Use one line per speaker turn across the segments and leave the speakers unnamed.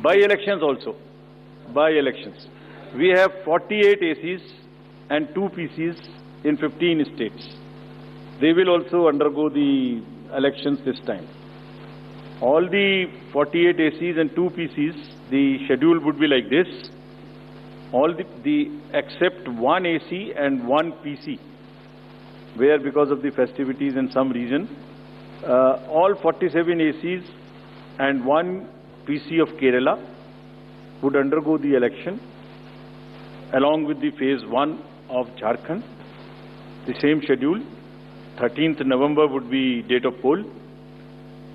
By-elections also. By-elections. We have 48 ACs and 2 PCs in 15 states. They will also undergo the elections this time. All the 48 ACs and 2 PCs, the schedule would be like this. All except 1 AC and 1 PC, where because of the festivities in some region, all 47 ACs and 1 PC of Kerala would undergo the election along with the phase 1 of Jharkhand. The same schedule. 13th November would be date of poll,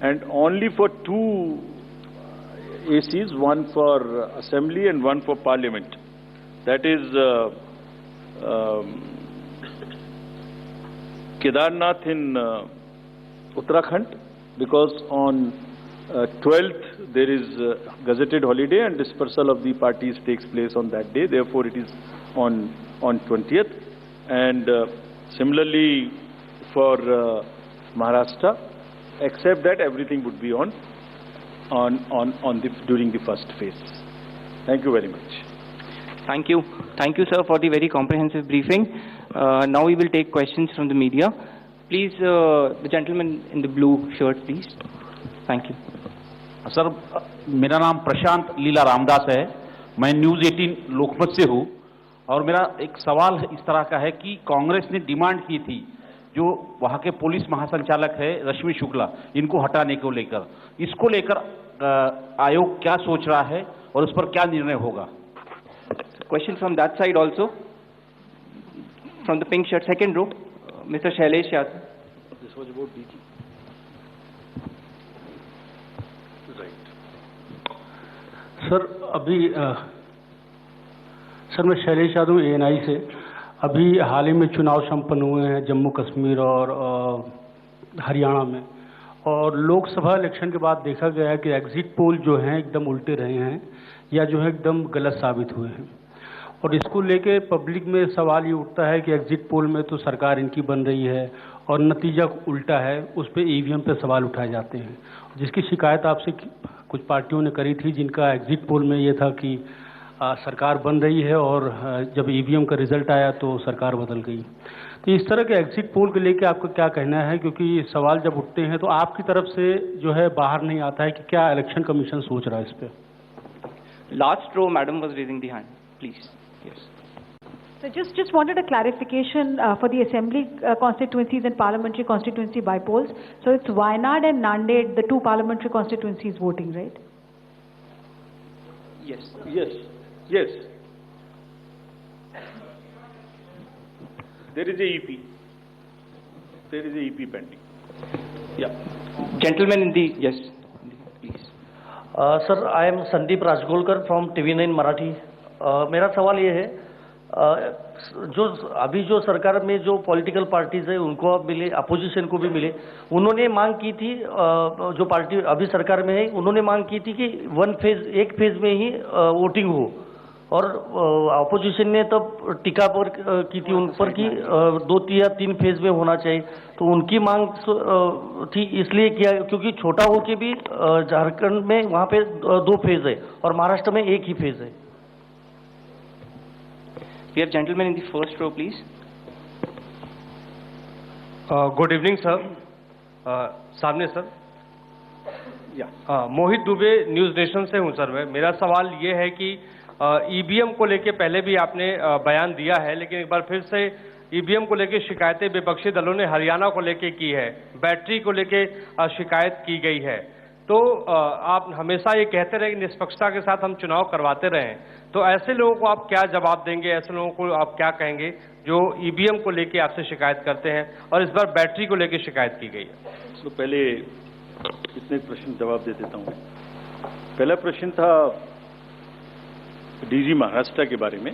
and only for 2 ACs, one for assembly and one for parliament. That is Kedarnath in Uttarakhand, because on 12th there is gazetted holiday and dispersal of the parties takes place on that day. Therefore, it is on 20th, and similarly for Maharashtra, except that everything would be during the first phase. Thank you very much.
Thank you, sir, for the very comprehensive briefing. Now we will take questions from the media. Please, the gentleman in the blue shirt, please. Thank you.
Sir, मेरा नाम प्रशांत लीला रामदास है। मैं news 18 लोकमत से हूँ, और मेरा एक सवाल इस तरह का है कि कांग्रेस ने डिमांड की थी, जो वहाँ के पुलिस महासंचालक है रश्मि शुक्ला, इनको हटाने को लेकर, इसको लेकर आयोग क्या सोच रहा है और उस पर क्या निर्णय होगा?
Question from that side also, from the pink shirt, second row, Mr. Shailesh Yadav.
This was about DG. Right.
Sir, अभी सर मैं शैलेश यादव ANI से। अभी हाल ही में चुनाव संपन्न हुए हैं जम्मू कश्मीर और हरियाणा में, और लोकसभा इलेक्शन के बाद देखा गया है कि एग्जिट पोल जो हैं एकदम उल्टे रहे हैं या जो है एकदम गलत साबित हुए हैं, और इसको लेके पब्लिक में सवाल ये उठता है कि एग्जिट पोल में तो सरकार इनकी बन रही है और नतीजा उल्टा है, उस पर EVM पे सवाल उठाए जाते हैं, जिसकी शिकायत आपसे कुछ पार्टियों ने करी थी, जिनका एग्जिट पोल में ये था कि सरकार बन रही है और जब EVM का रिजल्ट आया तो सरकार बदल गई। तो इस तरह के एग्जिट पोल को लेके आपका क्या कहना है, क्योंकि सवाल जब उठते हैं तो आपकी तरफ से जो है बाहर नहीं आता है कि क्या इलेक्शन कमीशन सोच रहा है इस पे?
Last row, madam was raising the hand. Please. Yes.
So just wanted a clarification for the assembly constituencies and parliamentary constituency by polls. So it's Wayanad and Nanded, the 2 parliamentary constituencies voting, right?
Yes.
Yes. Yes. There is a EP. There is a EP pending. Yeah.
Gentleman in the, yes, please.
Sir, I am Sandeep Rajgolkar from TV9 Marathi. मेरा सवाल ये है, जो अभी जो सरकार में जो पॉलिटिकल पार्टीज है उनको अब मिले, अपोजिशन को भी मिले, उन्होंने मांग की थी, जो पार्टी अभी सरकार में है उन्होंने मांग की थी कि एक फेज में ही वोटिंग हो, और अपोजिशन ने तब टीका पर की थी उन पर कि 2 या 3 फेज में होना चाहिए। तो उनकी मांग थी इसलिए किया क्योंकि छोटा हो के भी झारखंड में वहाँ पे 2 फेज है और महाराष्ट्र में 1 ही फेज है।
We have gentleman in the first row, please.
Good evening, sir. सामने सर। मोहित दुबे न्यूज़ नेशन से हूं सर मैं। मेरा सवाल ये है कि EVM को लेके पहले भी आपने बयान दिया है, लेकिन एक बार फिर से EVM को लेके शिकायतें विपक्षी दलों ने हरियाणा को लेके की है, बैटरी को लेके शिकायत की गई है। तो आप हमेशा ये कहते रहे कि निष्पक्षता के साथ हम चुनाव करवाते रहें, तो ऐसे लोगों को आप क्या जवाब देंगे, ऐसे लोगों को आप क्या कहेंगे जो EVM को लेके आपसे शिकायत करते हैं और इस बार बैटरी को लेके शिकायत की गई है?
तो पहले इसमें एक प्रश्न जवाब दे देता हूँ। पहला प्रश्न था DG महाराष्ट्र के बारे में।